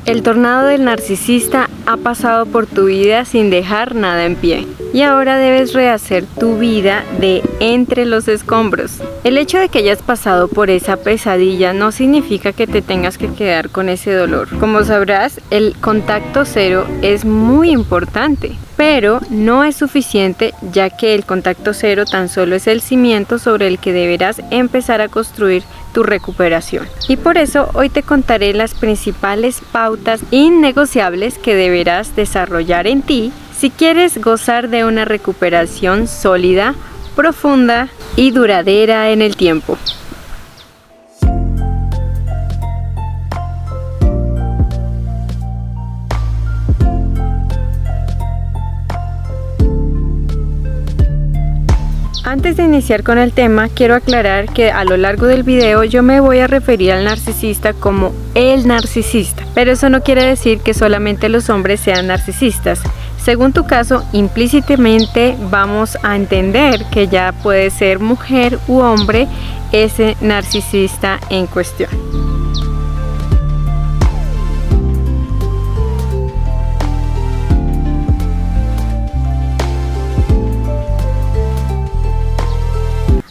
El tornado del narcisista ha pasado por tu vida sin dejar nada en pie. Y ahora debes rehacer tu vida de entre los escombros. El hecho de que hayas pasado por esa pesadilla no significa que te tengas que quedar con ese dolor. Como sabrás, el contacto cero es muy importante, pero no es suficiente, ya que el contacto cero tan solo es el cimiento sobre el que deberás empezar a construir tu recuperación. Y por eso hoy te contaré las principales pautas innegociables que deberás desarrollar en ti si quieres gozar de una recuperación sólida, profunda y duradera en el tiempo. Antes de iniciar con el tema, quiero aclarar que a lo largo del video yo me voy a referir al narcisista como el narcisista, pero eso no quiere decir que solamente los hombres sean narcisistas. Según tu caso, implícitamente vamos a entender que ya puede ser mujer u hombre ese narcisista en cuestión.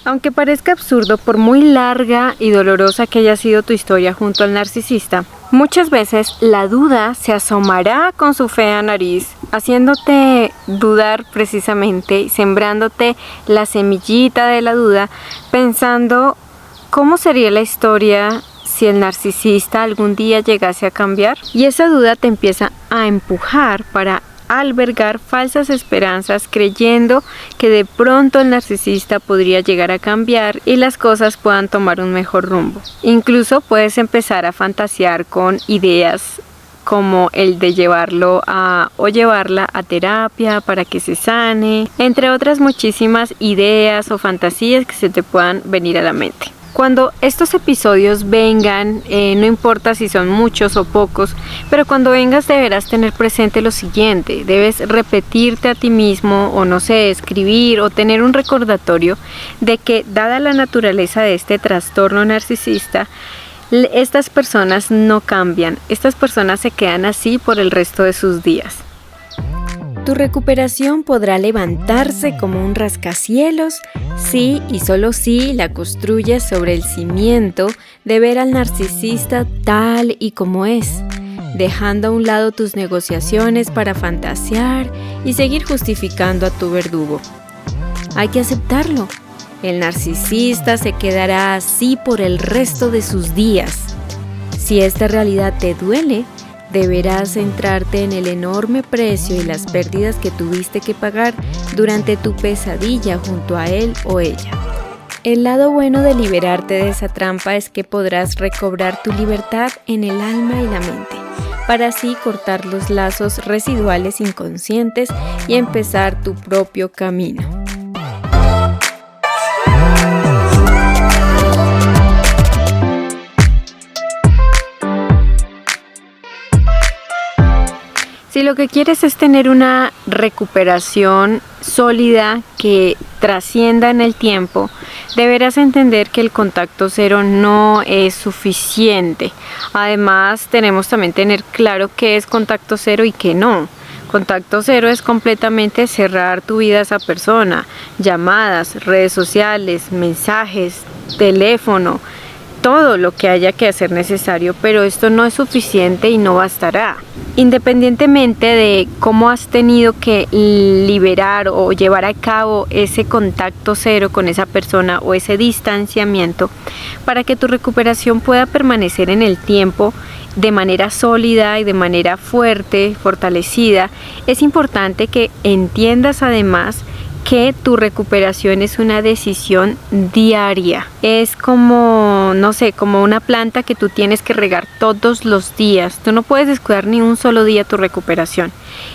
Aunque parezca absurdo, por muy larga y dolorosa que haya sido tu historia junto al narcisista, muchas veces la duda se asomará con su fea nariz, haciéndote dudar precisamente, sembrándote la semillita de la duda, pensando cómo sería la historia si el narcisista algún día llegase a cambiar. Y esa duda te empieza a empujar para albergar falsas esperanzas, creyendo que de pronto el narcisista podría llegar a cambiar y las cosas puedan tomar un mejor rumbo. Incluso puedes empezar a fantasear con ideas como el de llevarlo o llevarla a terapia para que se sane, entre otras muchísimas ideas o fantasías que se te puedan venir a la mente. Cuando estos episodios vengan, no importa si son muchos o pocos, pero cuando vengas deberás tener presente lo siguiente: debes repetirte a ti mismo, o no sé, escribir o tener un recordatorio de que, dada la naturaleza de este trastorno narcisista, estas personas no cambian, estas personas se quedan así por el resto de sus días. Tu recuperación podrá levantarse como un rascacielos si y solo si la construyes sobre el cimiento de ver al narcisista tal y como es, dejando a un lado tus negociaciones para fantasear y seguir justificando a tu verdugo. Hay que aceptarlo. El narcisista se quedará así por el resto de sus días. Si esta realidad te duele, deberás centrarte en el enorme precio y las pérdidas que tuviste que pagar durante tu pesadilla junto a él o ella. El lado bueno de liberarte de esa trampa es que podrás recobrar tu libertad en el alma y la mente, para así cortar los lazos residuales inconscientes y empezar tu propio camino. Si lo que quieres es tener una recuperación sólida que trascienda en el tiempo, deberás entender que el contacto cero no es suficiente. Además, tenemos también tener claro qué es contacto cero y qué no. Contacto cero es completamente cerrar tu vida a esa persona, llamadas, redes sociales, mensajes, teléfono, todo lo que haya que hacer necesario, pero esto no es suficiente y no bastará. Independientemente de cómo has tenido que liberar o llevar a cabo ese contacto cero con esa persona o ese distanciamiento, para que tu recuperación pueda permanecer en el tiempo de manera sólida y de manera fuerte, fortalecida, es importante que entiendas además que tu recuperación es una decisión diaria. Es como, no sé, como una planta que tú tienes que regar todos los días. Tú no puedes descuidar ni un solo día tu recuperación.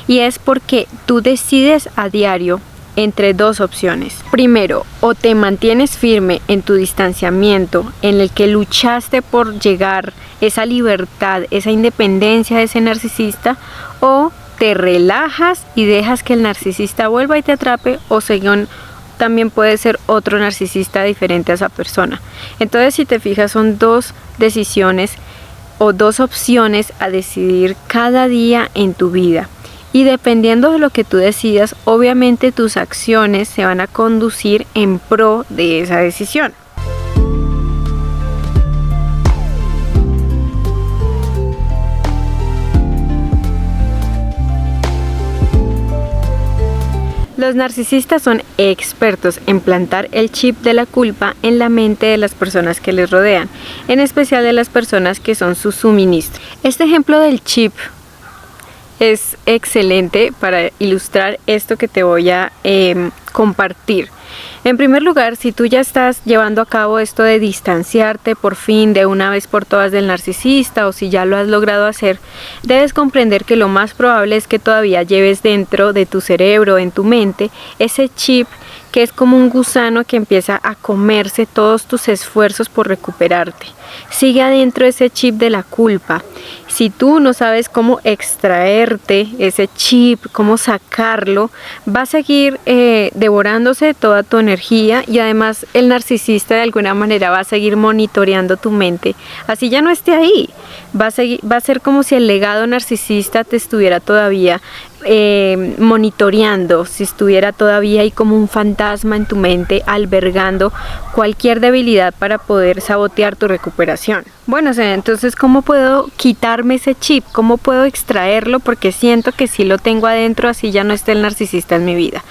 Y es porque tú decides a diario entre dos opciones. Primero, o te mantienes firme en tu distanciamiento, en el que luchaste por llegar esa libertad, esa independencia de ese narcisista, o te relajas y dejas que el narcisista vuelva y te atrape, o según también puede ser otro narcisista diferente a esa persona. Entonces, si te fijas, son dos decisiones o dos opciones a decidir cada día en tu vida. Y dependiendo de lo que tú decidas, obviamente tus acciones se van a conducir en pro de esa decisión. Los narcisistas son expertos en plantar el chip de la culpa en la mente de las personas que les rodean, en especial de las personas que son su suministro. Este ejemplo del chip es excelente para ilustrar esto que te voy a compartir. En primer lugar, si tú ya estás llevando a cabo esto de distanciarte por fin de una vez por todas del narcisista, o si ya lo has logrado hacer, debes comprender que lo más probable es que todavía lleves dentro de tu cerebro, en tu mente, ese chip que es como un gusano que empieza a comerse todos tus esfuerzos por recuperarte. Sigue adentro ese chip de la culpa. Si tú no sabes cómo extraerte ese chip, cómo sacarlo, va a seguir devorándose toda tu energía, y además el narcisista de alguna manera va a seguir monitoreando tu mente. Así ya no esté ahí. Va a ser como si el legado narcisista te estuviera todavía monitoreando, si estuviera todavía ahí como un fantasma en tu mente, albergando cualquier debilidad para poder sabotear tu recuperación. Bueno, entonces, ¿cómo puedo quitarme ese chip? ¿Cómo puedo extraerlo? Porque siento que sí lo tengo adentro, así ya no esté el narcisista en mi vida.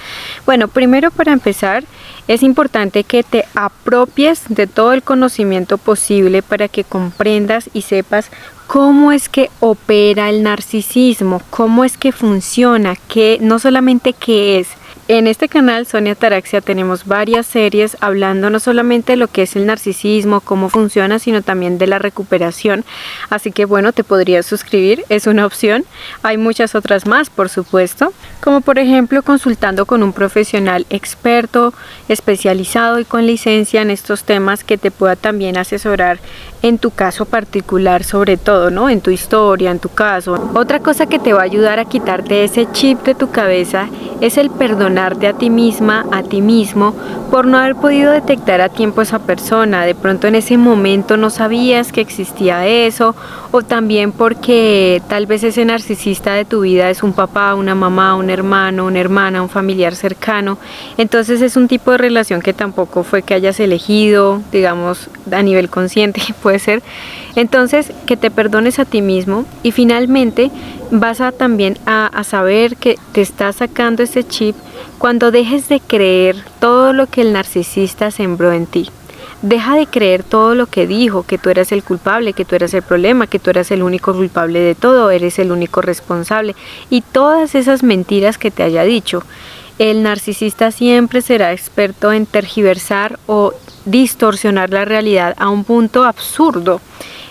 Bueno, primero, para empezar, es importante que te apropies de todo el conocimiento posible para que comprendas y sepas cómo es que opera el narcisismo, cómo es que funciona, no solamente qué es. En este canal Sonia Taraxia tenemos varias series hablando no solamente de lo que es el narcisismo, cómo funciona, sino también de la recuperación. Así que bueno, te podrías suscribir, es una opción. Hay muchas otras más, por supuesto, como por ejemplo consultando con un profesional experto, especializado y con licencia en estos temas, que te pueda también asesorar en tu caso particular, sobre todo, ¿no? En tu historia, en tu caso. Otra cosa que te va a ayudar a quitarte ese chip de tu cabeza es el perdonarte a ti misma, a ti mismo, por no haber podido detectar a tiempo a esa persona. De pronto en ese momento no sabías que existía eso, o también porque tal vez ese narcisista de tu vida es un papá, una mamá, un hermano, una hermana, un familiar cercano. Entonces es un tipo de relación que tampoco fue que hayas elegido, digamos, a nivel consciente, puede ser. Entonces, que te perdones a ti mismo, y finalmente vas a también a saber que te está sacando ese chip cuando dejes de creer todo lo que el narcisista sembró en ti. Deja de creer todo lo que dijo, que tú eras el culpable, que tú eras el problema, que tú eras el único culpable de todo, eres el único responsable, y todas esas mentiras que te haya dicho. El narcisista siempre será experto en tergiversar o distorsionar la realidad a un punto absurdo.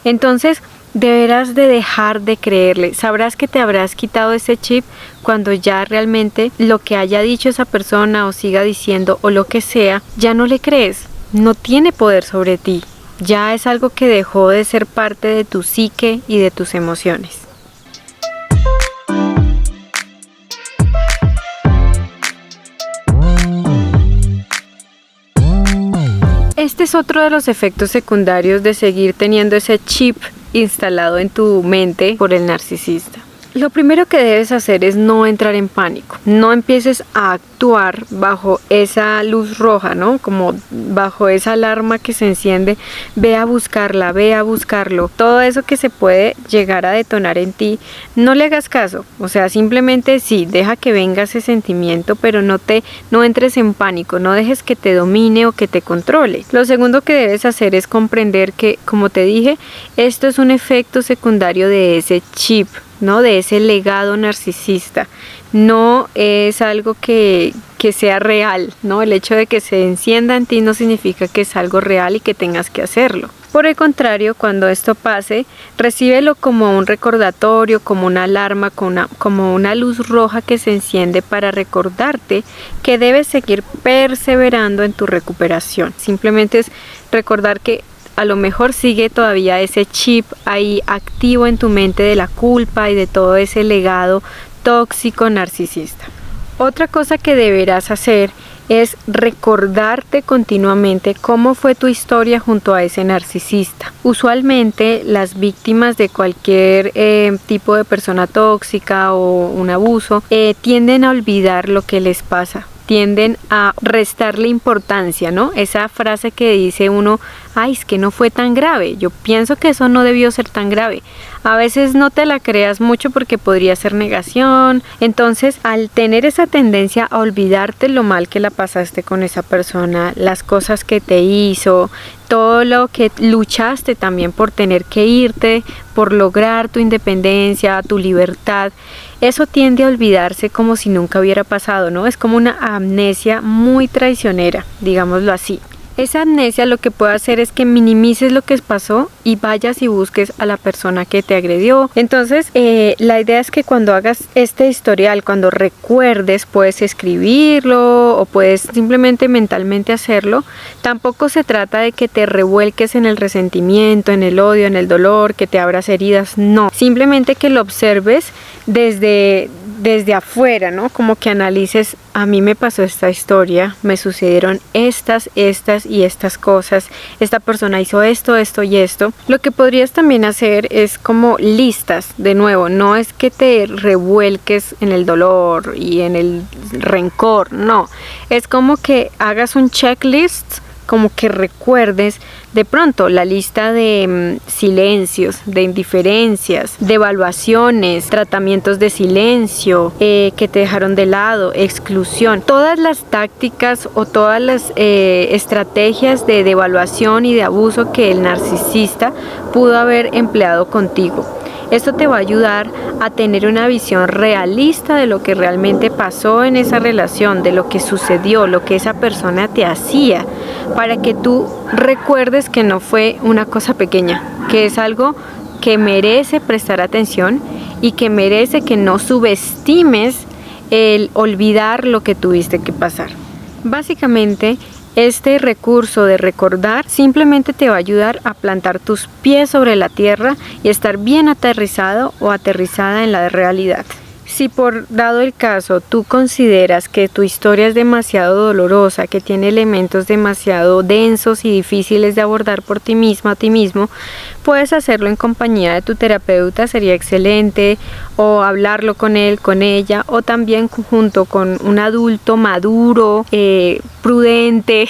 Entonces, deberás de dejar de creerle. Sabrás que te habrás quitado ese chip cuando ya realmente lo que haya dicho esa persona, o siga diciendo, o lo que sea, ya no le crees. No tiene poder sobre ti. Ya es algo que dejó de ser parte de tu psique y de tus emociones. Este es otro de los efectos secundarios de seguir teniendo ese chip instalado en tu mente por el narcisista. Lo primero que debes hacer es no entrar en pánico. No empieces a actuar bajo esa luz roja, ¿no? Como bajo esa alarma que se enciende. Ve a buscarla, ve a buscarlo. Todo eso que se puede llegar a detonar en ti, no le hagas caso. O sea, simplemente sí, deja que venga ese sentimiento, pero no entres en pánico. No dejes que te domine o que te controle. Lo segundo que debes hacer es comprender que, como te dije, esto es un efecto secundario de ese chip, ¿no? De ese legado narcisista. No es algo que sea real, ¿no? El hecho de que se encienda en ti no significa que es algo real y que tengas que hacerlo. Por el contrario, cuando esto pase, recíbelo como un recordatorio, como una alarma, como una luz roja que se enciende para recordarte que debes seguir perseverando en tu recuperación. Simplemente es recordar que a lo mejor sigue todavía ese chip ahí activo en tu mente de la culpa y de todo ese legado tóxico narcisista. Otra cosa que deberás hacer es recordarte continuamente cómo fue tu historia junto a ese narcisista. Usualmente las víctimas de cualquier tipo de persona tóxica o un abuso tienden a olvidar lo que les pasa. Tienden a restarle importancia, ¿no? Esa frase que dice uno, ay, es que no fue tan grave. Yo pienso que eso no debió ser tan grave. A veces no te la creas mucho porque podría ser negación. Entonces, al tener esa tendencia a olvidarte lo mal que la pasaste con esa persona, las cosas que te hizo, todo lo que luchaste también por tener que irte, por lograr tu independencia, tu libertad, eso tiende a olvidarse como si nunca hubiera pasado, ¿no? Es como una amnesia muy traicionera, digámoslo así. Esa amnesia lo que puede hacer es que minimices lo que pasó y vayas y busques a la persona que te agredió. Entonces, la idea es que cuando hagas este historial, cuando recuerdes, puedes escribirlo o puedes simplemente mentalmente hacerlo. Tampoco se trata de que te revuelques en el resentimiento, en el odio, en el dolor, que te abras heridas. No, simplemente que lo observes desde afuera, ¿no? Como que analices, a mí me pasó esta historia, me sucedieron estas y estas cosas, esta persona hizo esto y esto. Lo que podrías también hacer es como listas, de nuevo, no es que te revuelques en el dolor y en el rencor, no, es como que hagas un checklist, como que recuerdes de pronto la lista de silencios, de indiferencias, de evaluaciones, tratamientos de silencio que te dejaron de lado, exclusión, todas las tácticas o todas las estrategias de devaluación y de abuso que el narcisista pudo haber empleado contigo. Esto te va a ayudar a tener una visión realista de lo que realmente pasó en esa relación, de lo que sucedió, lo que esa persona te hacía, para que tú recuerdes que no fue una cosa pequeña, que es algo que merece prestar atención y que merece que no subestimes el olvidar lo que tuviste que pasar. Básicamente, este recurso de recordar simplemente te va a ayudar a plantar tus pies sobre la tierra y estar bien aterrizado o aterrizada en la realidad. Si por dado el caso tú consideras que tu historia es demasiado dolorosa, que tiene elementos demasiado densos y difíciles de abordar por ti misma o ti mismo, puedes hacerlo en compañía de tu terapeuta, sería excelente, o hablarlo con él, con ella, o también junto con un adulto maduro, prudente,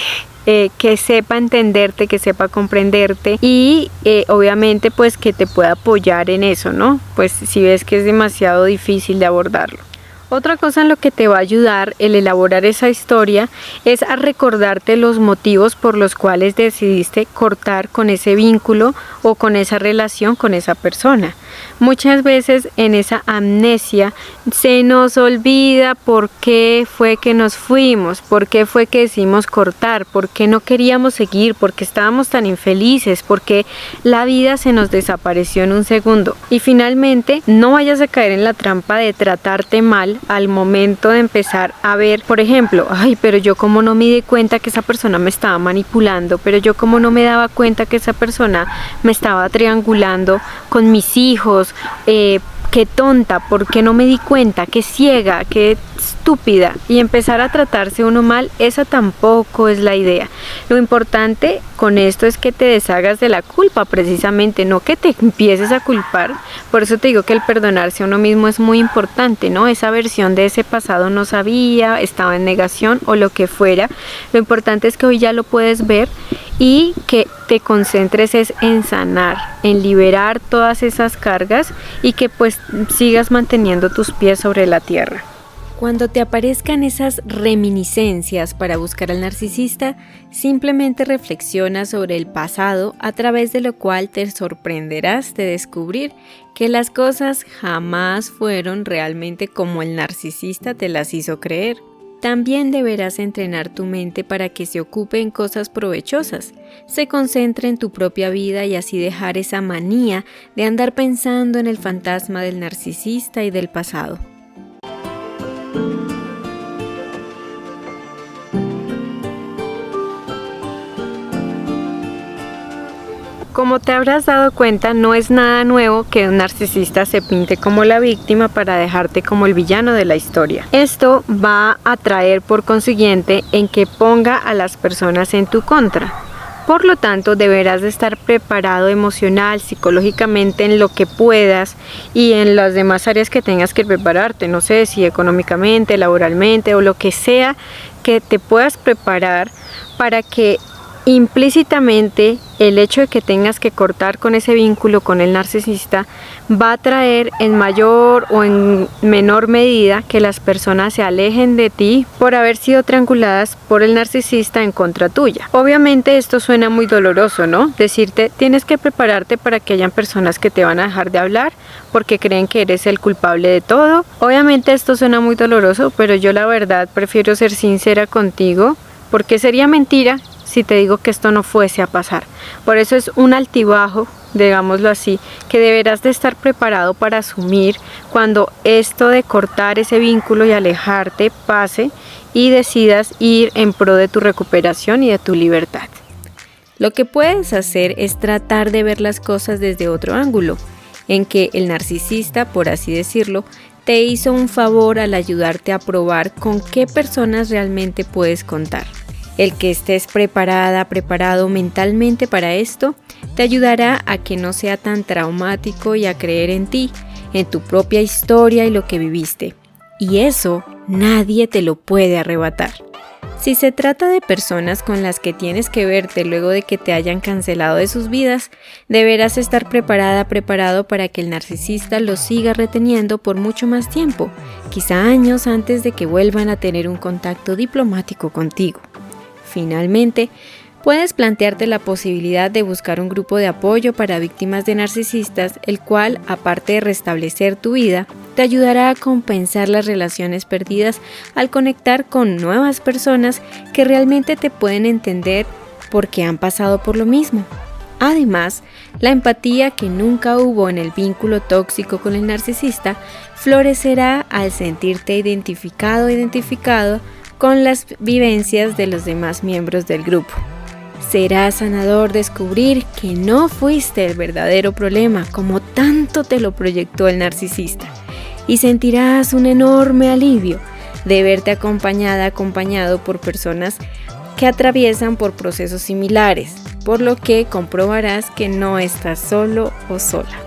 que sepa entenderte, que sepa comprenderte y obviamente pues que te pueda apoyar en eso, ¿no? Pues si ves que es demasiado difícil de abordarlo. Otra cosa en lo que te va a ayudar el elaborar esa historia es a recordarte los motivos por los cuales decidiste cortar con ese vínculo o con esa relación con esa persona. Muchas veces en esa amnesia se nos olvida por qué fue que nos fuimos, por qué fue que decidimos cortar, por qué no queríamos seguir, por qué estábamos tan infelices, por qué la vida se nos desapareció en un segundo. Y finalmente, no vayas a caer en la trampa de tratarte mal al momento de empezar a ver, por ejemplo, ay, pero yo como no me di cuenta que esa persona me estaba manipulando, pero yo como no me daba cuenta que esa persona me estaba triangulando con mis hijos, qué tonta, ¿por qué no me di cuenta? Qué ciega, qué estúpida. Y empezar a tratarse uno mal, esa tampoco es la idea. Lo importante con esto es que te deshagas de la culpa, precisamente, no que te empieces a culpar. Por eso te digo que el perdonarse a uno mismo es muy importante, ¿no? Esa versión de ese pasado no sabía, estaba en negación o lo que fuera. Lo importante es que hoy ya lo puedes ver y que te concentres es en sanar, en liberar todas esas cargas y que pues sigas manteniendo tus pies sobre la tierra. Cuando te aparezcan esas reminiscencias para buscar al narcisista, simplemente reflexiona sobre el pasado, a través de lo cual te sorprenderás de descubrir que las cosas jamás fueron realmente como el narcisista te las hizo creer. También deberás entrenar tu mente para que se ocupe en cosas provechosas, se concentre en tu propia vida y así dejar esa manía de andar pensando en el fantasma del narcisista y del pasado. Como te habrás dado cuenta, no es nada nuevo que un narcisista se pinte como la víctima para dejarte como el villano de la historia. Esto va a traer por consiguiente en que ponga a las personas en tu contra. Por lo tanto, deberás de estar preparado emocional, psicológicamente en lo que puedas y en las demás áreas que tengas que prepararte, no sé si económicamente, laboralmente o lo que sea que te puedas preparar para que implícitamente el hecho de que tengas que cortar con ese vínculo con el narcisista va a traer en mayor o en menor medida que las personas se alejen de ti por haber sido trianguladas por el narcisista en contra tuya. Obviamente esto suena muy doloroso, ¿no? Decirte, tienes que prepararte para que hayan personas que te van a dejar de hablar porque creen que eres el culpable de todo. Obviamente esto suena muy doloroso, pero yo la verdad prefiero ser sincera contigo porque sería mentira si te digo que esto no fuese a pasar. Por eso es un altibajo, digámoslo así, que deberás de estar preparado para asumir cuando esto de cortar ese vínculo y alejarte pase y decidas ir en pro de tu recuperación y de tu libertad. Lo que puedes hacer es tratar de ver las cosas desde otro ángulo, en que el narcisista, por así decirlo, te hizo un favor al ayudarte a probar con qué personas realmente puedes contar. El que estés preparado mentalmente para esto, te ayudará a que no sea tan traumático y a creer en ti, en tu propia historia y lo que viviste. Y eso nadie te lo puede arrebatar. Si se trata de personas con las que tienes que verte luego de que te hayan cancelado de sus vidas, deberás estar preparado para que el narcisista los siga reteniendo por mucho más tiempo, quizá años antes de que vuelvan a tener un contacto diplomático contigo. Finalmente, puedes plantearte la posibilidad de buscar un grupo de apoyo para víctimas de narcisistas, el cual, aparte de restablecer tu vida, te ayudará a compensar las relaciones perdidas al conectar con nuevas personas que realmente te pueden entender porque han pasado por lo mismo. Además, la empatía que nunca hubo en el vínculo tóxico con el narcisista florecerá al sentirte identificado con las vivencias de los demás miembros del grupo. Será sanador descubrir que no fuiste el verdadero problema como tanto te lo proyectó el narcisista y sentirás un enorme alivio de verte acompañado por personas que atraviesan por procesos similares, por lo que comprobarás que no estás solo o sola.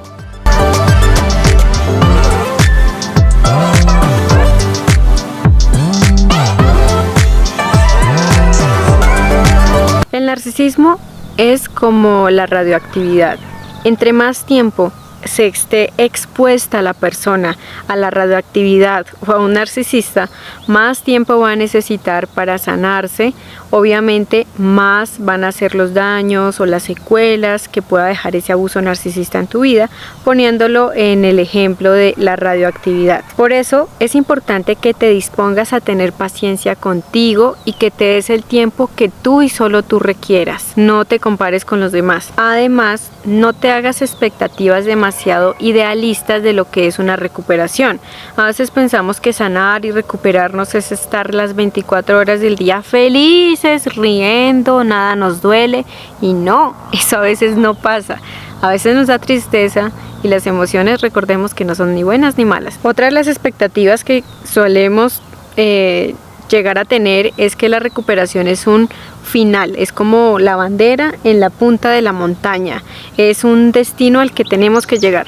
El narcisismo es como la radioactividad. Entre más tiempo se esté expuesta la persona a la radioactividad o a un narcisista, más tiempo va a necesitar para sanarse. Obviamente más van a ser los daños o las secuelas que pueda dejar ese abuso narcisista en tu vida, poniéndolo en el ejemplo de la radioactividad. Por eso es importante que te dispongas a tener paciencia contigo y que te des el tiempo que tú y solo tú requieras. No te compares con los demás. Además, no te hagas expectativas demasiado idealistas de lo que es una recuperación. A veces pensamos que sanar y recuperarnos es estar las 24 horas del día felices, riendo, nada nos duele, y no, eso a veces no pasa. A veces nos da tristeza y las emociones, recordemos que no son ni buenas ni malas. Otra de las expectativas que solemos llegar a tener es que la recuperación es un final, es como la bandera en la punta de la montaña, es un destino al que tenemos que llegar.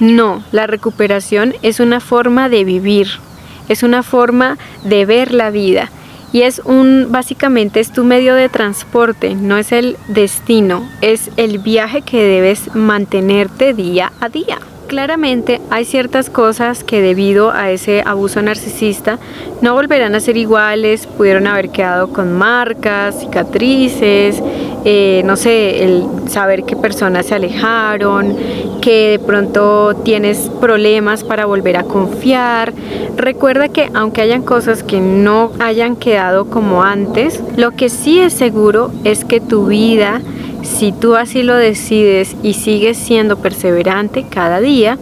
No, la recuperación es una forma de vivir, es una forma de ver la vida y básicamente es tu medio de transporte, no es el destino, es el viaje que debes mantenerte día a día. Claramente hay ciertas cosas que debido a ese abuso narcisista no volverán a ser iguales, pudieron haber quedado con marcas, cicatrices, no sé, el saber qué personas se alejaron, que de pronto tienes problemas para volver a confiar. Recuerda que aunque hayan cosas que no hayan quedado como antes, lo que sí es seguro es que tu vida, si tú así lo decides y sigues siendo perseverante cada día,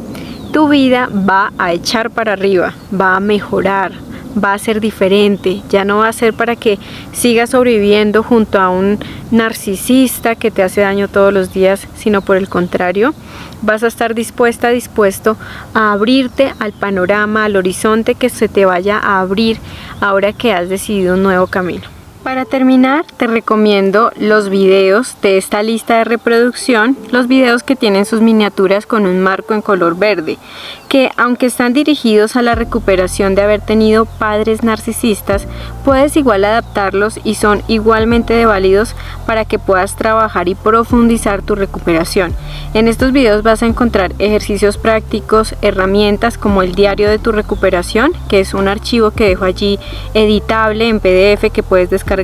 tu vida va a echar para arriba, va a mejorar, va a ser diferente, ya no va a ser para que sigas sobreviviendo junto a un narcisista que te hace daño todos los días, sino por el contrario, vas a estar dispuesto a abrirte al panorama, al horizonte que se te vaya a abrir ahora que has decidido un nuevo camino. Para terminar, te recomiendo los videos de esta lista de reproducción, los videos que tienen sus miniaturas con un marco en color verde, que aunque están dirigidos a la recuperación de haber tenido padres narcisistas, puedes igual adaptarlos y son igualmente de válidos para que puedas trabajar y profundizar tu recuperación. En estos videos vas a encontrar ejercicios prácticos, herramientas como el diario de tu recuperación, que es un archivo que dejo allí editable en PDF que puedes descargar,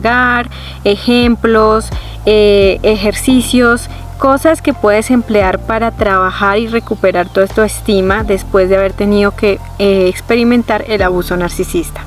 ejemplos, ejercicios, cosas que puedes emplear para trabajar y recuperar tu autoestima después de haber tenido que experimentar el abuso narcisista.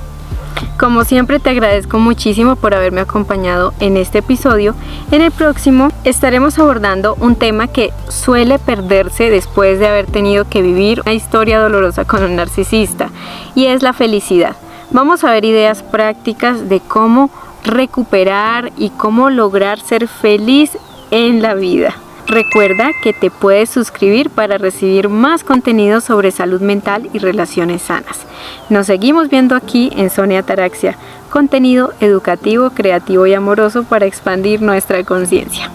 Como siempre, te agradezco muchísimo por haberme acompañado en este episodio. En el próximo estaremos abordando un tema que suele perderse después de haber tenido que vivir una historia dolorosa con un narcisista, y es la felicidad. Vamos a ver ideas prácticas de cómo recuperar y cómo lograr ser feliz en la vida. Recuerda que te puedes suscribir para recibir más contenido sobre salud mental y relaciones sanas. Nos seguimos viendo aquí en Sonia Ataraxia, contenido educativo, creativo y amoroso para expandir nuestra conciencia.